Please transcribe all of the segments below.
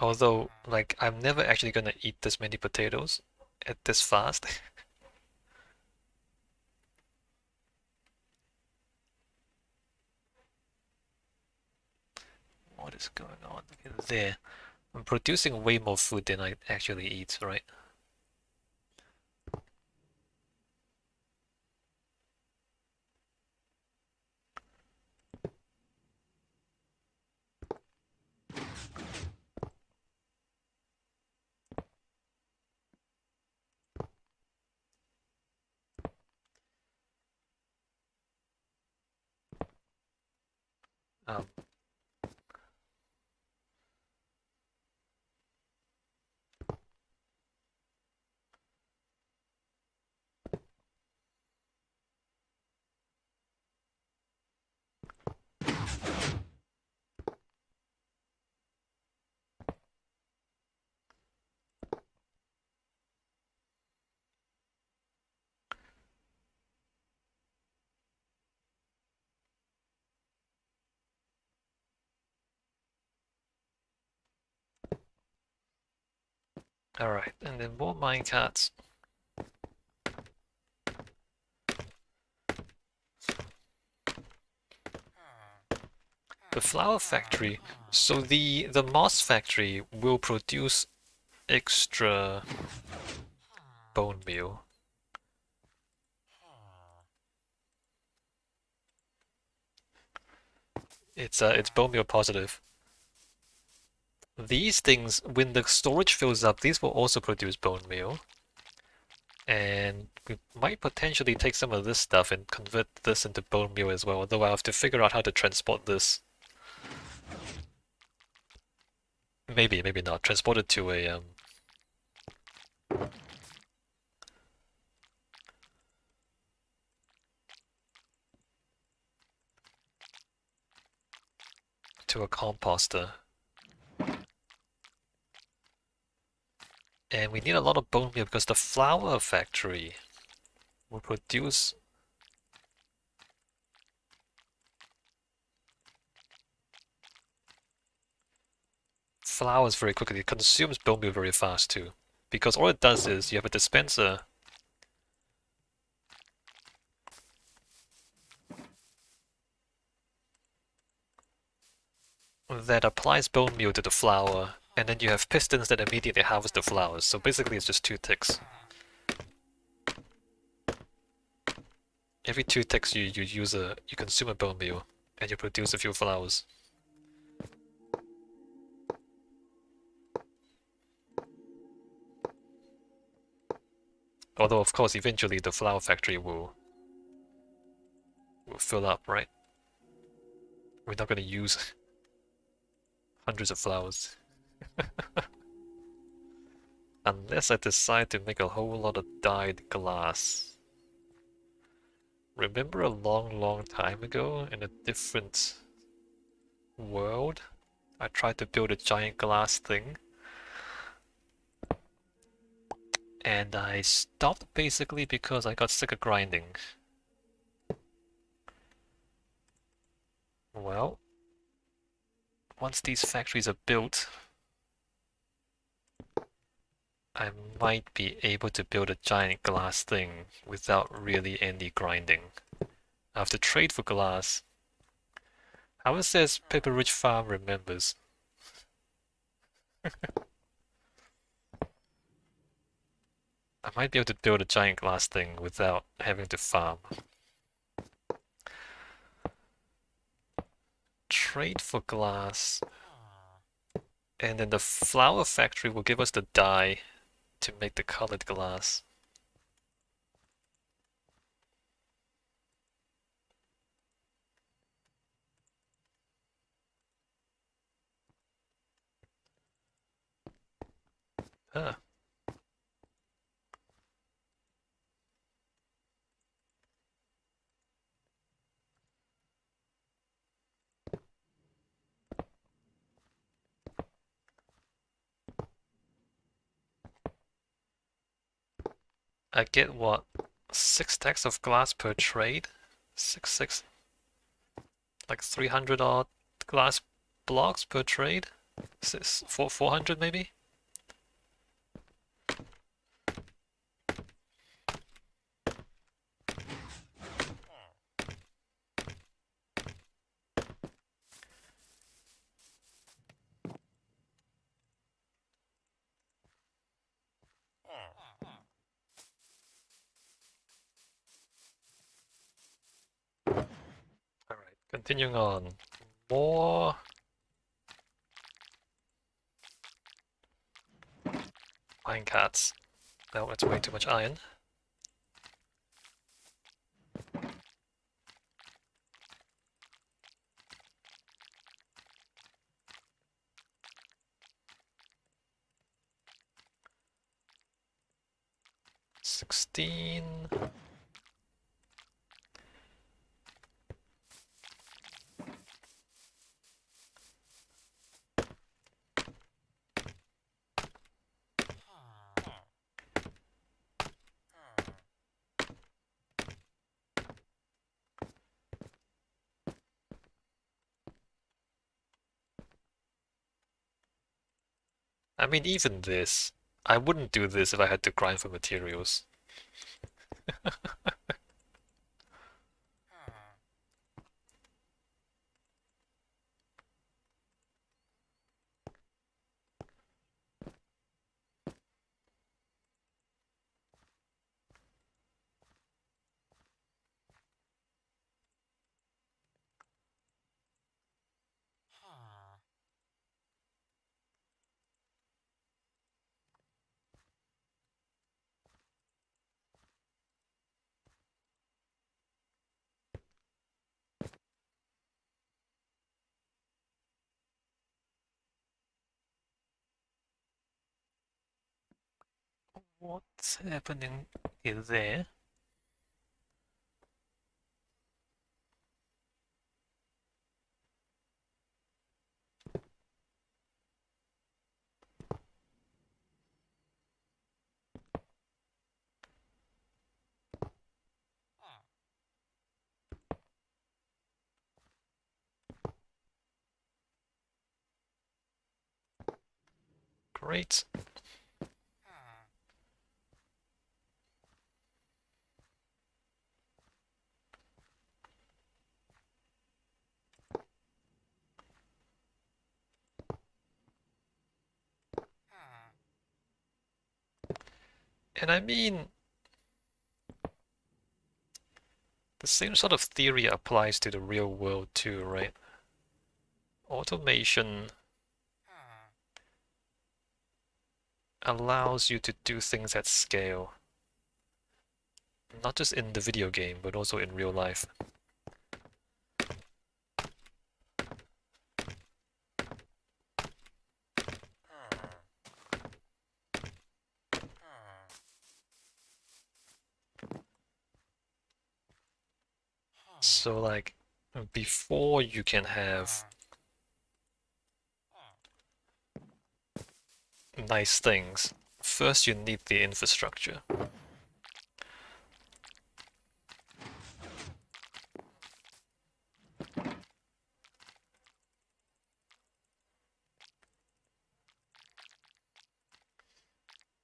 Although, like, I'm never actually gonna eat this many potatoes at this fast. What is going on there? I'm producing way more food than I actually eat, right? Um, Alright, and then more minecarts. The flour factory. So the moss factory will produce extra bone meal. It's bone meal positive. These things, when the storage fills up, these will also produce bone meal. And we might potentially take some of this stuff and convert this into bone meal as well, although I have to figure out how to transport this. Maybe, maybe not. Transport it to a composter. And we need a lot of bone meal because the flour factory will produce flowers very quickly. It consumes bone meal very fast too. Because all it does is you have a dispenser that applies bone meal to the flour, and then you have pistons that immediately harvest the flowers. So basically it's just 2 ticks. Every 2 ticks you consume a bone meal and you produce a few flowers. Although of course eventually the flower factory will fill up, right? We're not gonna use hundreds of flowers. Unless I decide to make a whole lot of dyed glass. Remember a long, long time ago in a different world? I tried to build a giant glass thing. And I stopped basically because I got sick of grinding. Well, once these factories are built, I might be able to build a giant glass thing without really any grinding. I have to trade for glass. How it says Paper Ridge Farm remembers. I might be able to build a giant glass thing without having to farm. Trade for glass. And then the flower factory will give us the dye to make the colored glass. Huh. I get what? 6 stacks of glass per trade? 6, like 300 odd glass blocks per trade? 400 maybe? Alright, continuing on. More iron cards. No, that's way too much iron. $16. I mean, even this, I wouldn't do this if I had to grind for materials. What's happening there? Great. And I mean, the same sort of theory applies to the real world too, right? Automation allows you to do things at scale, not just in the video game, but also in real life. So like, before you can have nice things, first you need the infrastructure.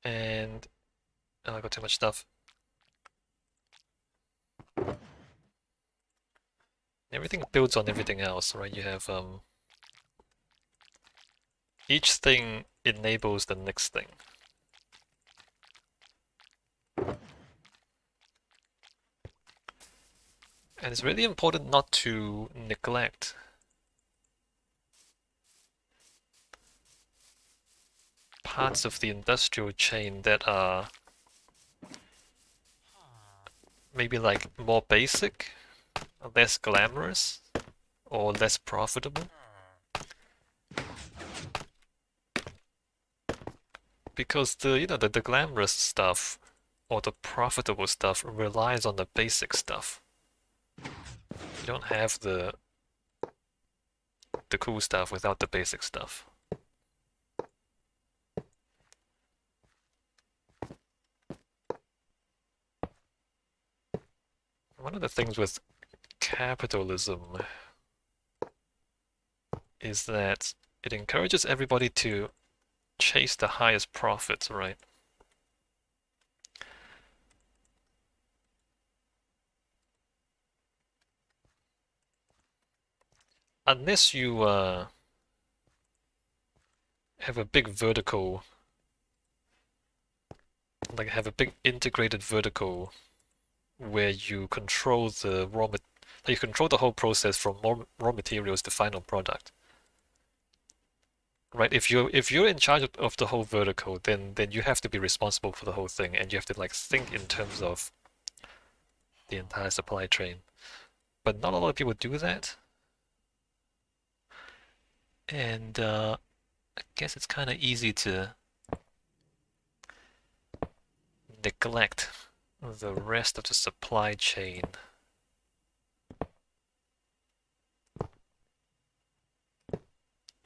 And oh, I got too much stuff. Everything builds on everything else, right? You have each thing enables the next thing. And it's really important not to neglect parts of the industrial chain that are maybe like more basic, less glamorous, or less profitable. Because the glamorous stuff or the profitable stuff relies on the basic stuff. You don't have the cool stuff without the basic stuff. One of the things with capitalism is that it encourages everybody to chase the highest profits, right? Unless you have a big vertical, like have a big integrated vertical where you control the you control the whole process from raw materials to final product. Right, if you're in charge of the whole vertical, then you have to be responsible for the whole thing, and you have to like think in terms of the entire supply chain. But not a lot of people do that, and I guess it's kind of easy to neglect the rest of the supply chain.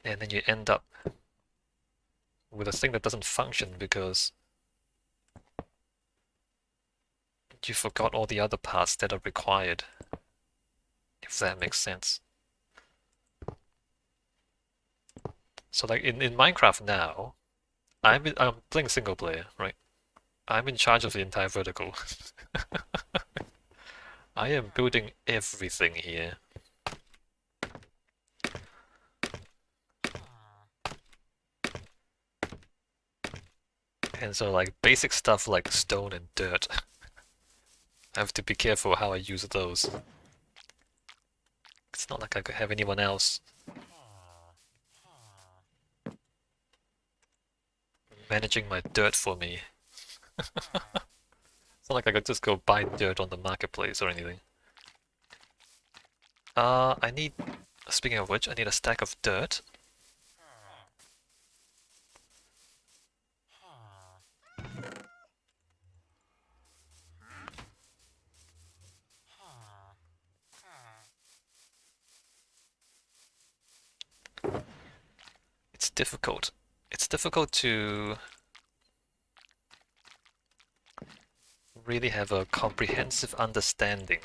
And then you end up with a thing that doesn't function because you forgot all the other parts that are required, if that makes sense. So like in Minecraft now, I'm playing single player, right? I'm in charge of the entire vertical. I am building everything here. And so like basic stuff like stone and dirt, I have to be careful how I use those. It's not like I could have anyone else managing my dirt for me. It's not like I could just go buy dirt on the marketplace or anything. I need, speaking of which, I need a stack of dirt. It's difficult. It's difficult to really have a comprehensive understanding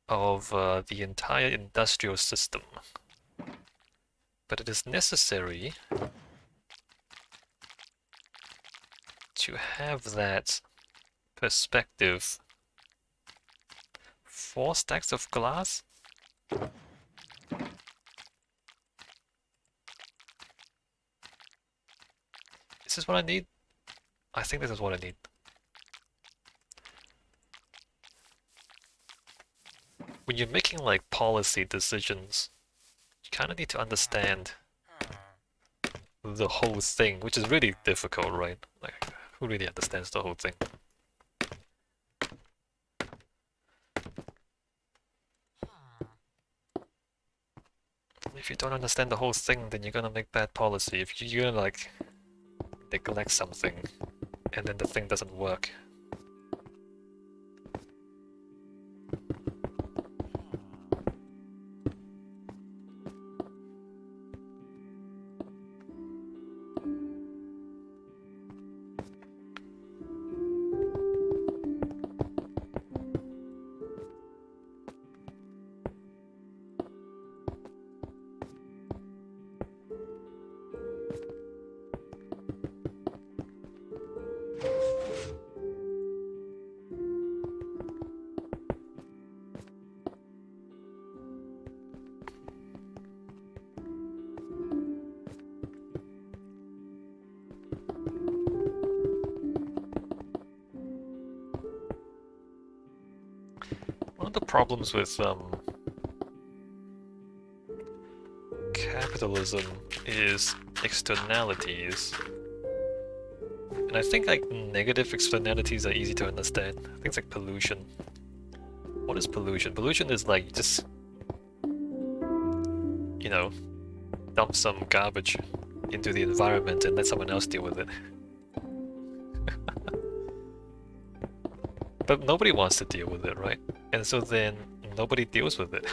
of the entire industrial system. But it is necessary to have that perspective. 4 stacks of glass? Is this what I need? I think this is what I need. When you're making like policy decisions, you kind of need to understand the whole thing, which is really difficult, right? Like, who really understands the whole thing? If you don't understand the whole thing, then you're gonna make bad policy. If you're gonna like neglect something, and then the thing doesn't work. One of the problems with capitalism is externalities. And I think like negative externalities are easy to understand. Things like pollution. What is pollution? Pollution is like just, you know, dump some garbage into the environment and let someone else deal with it. But nobody wants to deal with it, right? And so then nobody deals with it.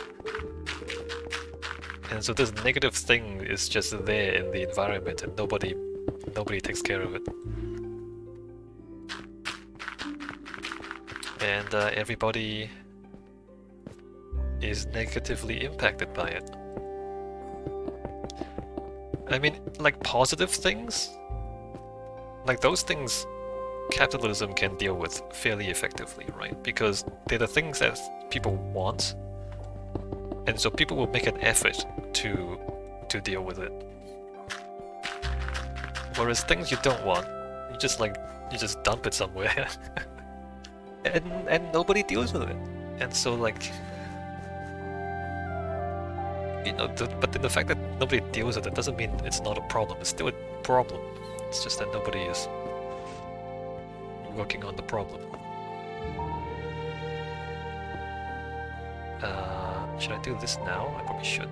And so this negative thing is just there in the environment and nobody takes care of it. And everybody is negatively impacted by it. I mean, like positive things, like those things capitalism can deal with fairly effectively, right? Because they're the things that people want, and so people will make an effort to deal with it. Whereas things you don't want, you just dump it somewhere, and nobody deals with it. And so like but then the fact that nobody deals with it doesn't mean it's not a problem. It's still a problem. It's just that nobody is working on the problem. Should I do this now? I probably should.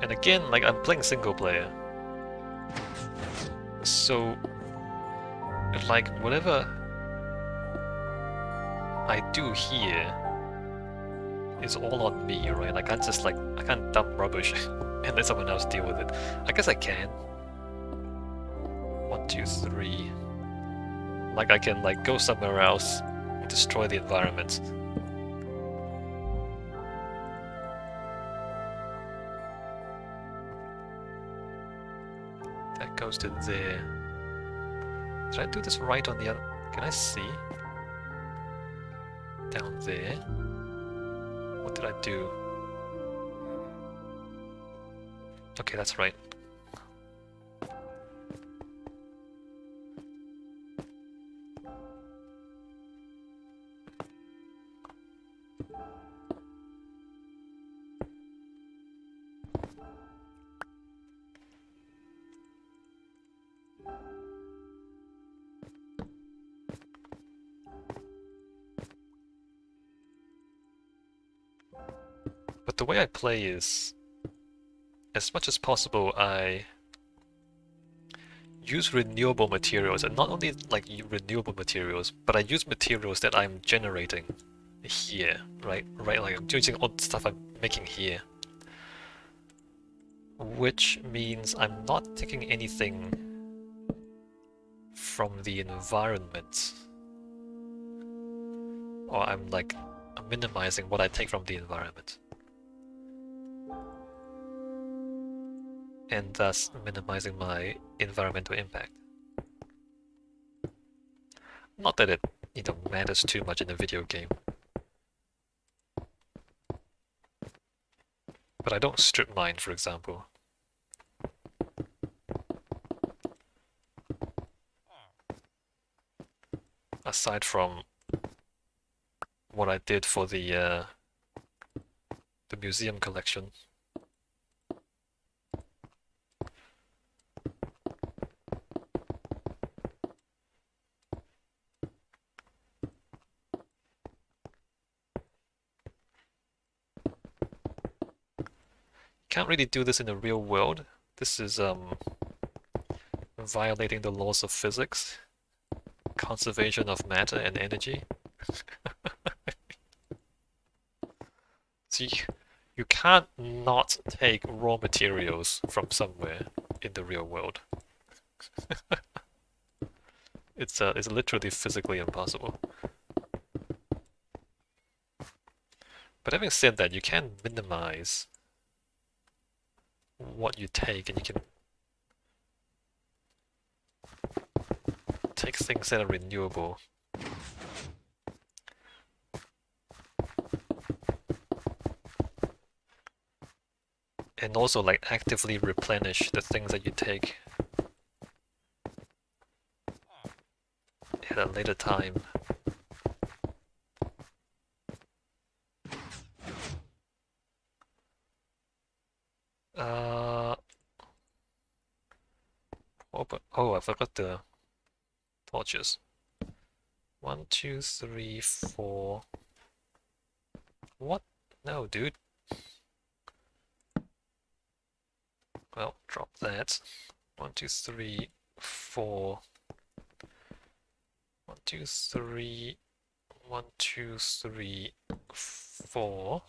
And again, like I'm playing single player. So like whatever I do here is all on me, right? I can't dump rubbish and let someone else deal with it. I guess I can. 1, 2, 3. Like I can like go somewhere else and destroy the environment. That goes to there. Did I do this right on the other? Can I see? Down there. What did I do? Okay, that's right. But the way I play is, as much as possible, I use renewable materials, and not only like renewable materials, but I use materials that I'm generating here, right? Right, like I'm using all the stuff I'm making here. Which means I'm not taking anything from the environment. Or I'm minimizing what I take from the environment. And thus minimizing my environmental impact. Not that it, matters too much in a video game. But I don't strip mine, for example. Aside from what I did for the museum collection. Can't really do this in the real world. This is violating the laws of physics, conservation of matter and energy. So you can't not take raw materials from somewhere in the real world. It's literally physically impossible. But having said that, you can minimize what you take, and you can take things that are renewable. And also like actively replenish the things that you take at a later time. Oh, I forgot the torches. 1, 2, 3, 4. What? No, dude. Well, drop that. 1, 2, 3, 4. 1, 2, 3. 1, 2, 3, 4.